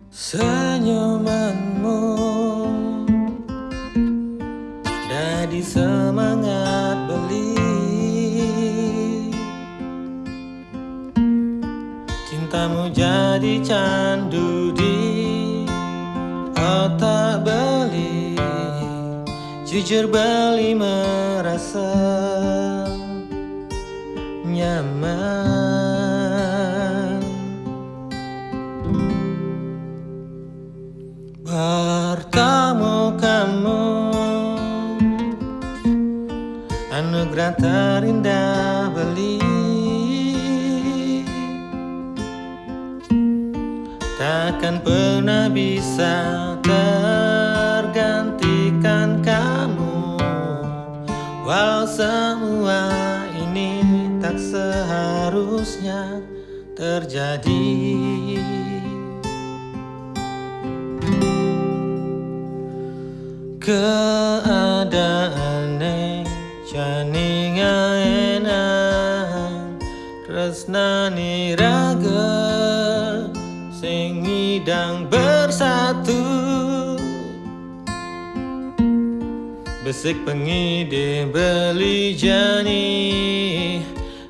Senyumanmu jadi semangat beli, cintamu jadi candu di otak beli. Jujur beli merasa nyaman, bertemu kamu anugerah terindah beli. Takkan pernah bisa tergantikan kamu, walau semua ini tak seharusnya terjadi. Keadaane jani enak, tresnani raga sing ngidang bersatu. Besik pengide beli jani,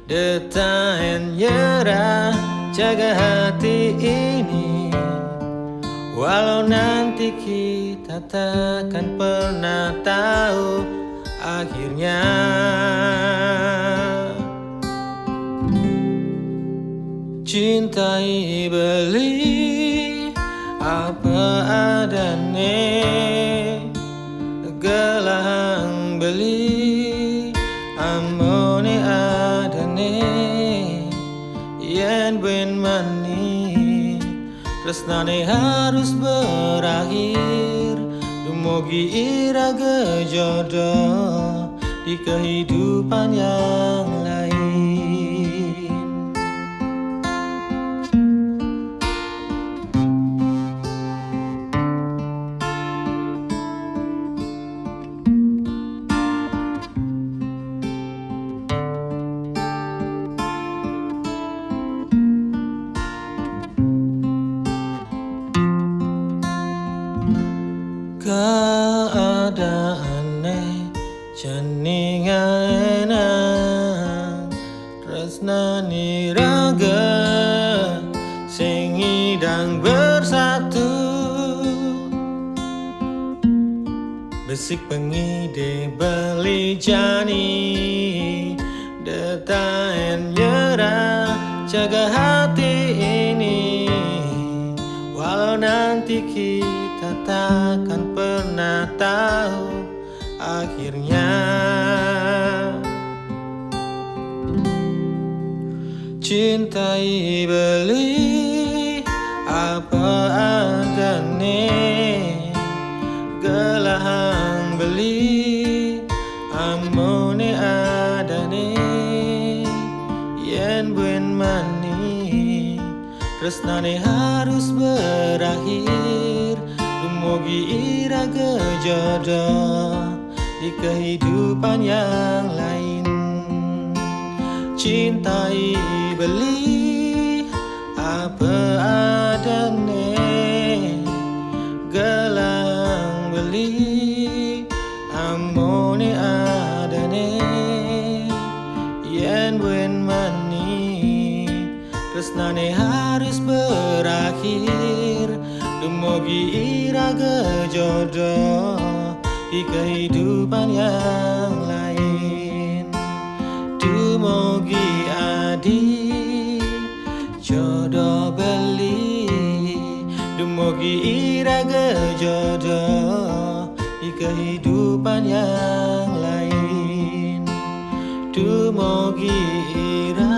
detaen nyerah jaga hati ini. Walau nanti kita takkan pernah tahu akhirnya. Cintai beli apa adane, gelang beli amone adane. Yen ben mani tresnane harus berakhir, dumugi iraga jodoh di kehidupan yang lain. Keadaane jani enak, tresnani raga sing ngidang bersatu. Besik pengide beli jani, detaen nyerah jaga hati ini. Walau nanti kita takkan pernah tahu akhirnya. Cintai beli apa adane, gelang beli amone adane. Yen buen mani tresnane harus berakhir, dumugi iraga jodoh di kehidupan yang lain. Cintai beli apa adane, gelang beli amone adane. Yen buen mani tresnane harus berakhir, dumugi iraga jodoh di kehidupan yang lain. Dumugi adi jodoh beli, dumugi iraga jodoh di kehidupan yang lain. Dumugi iraga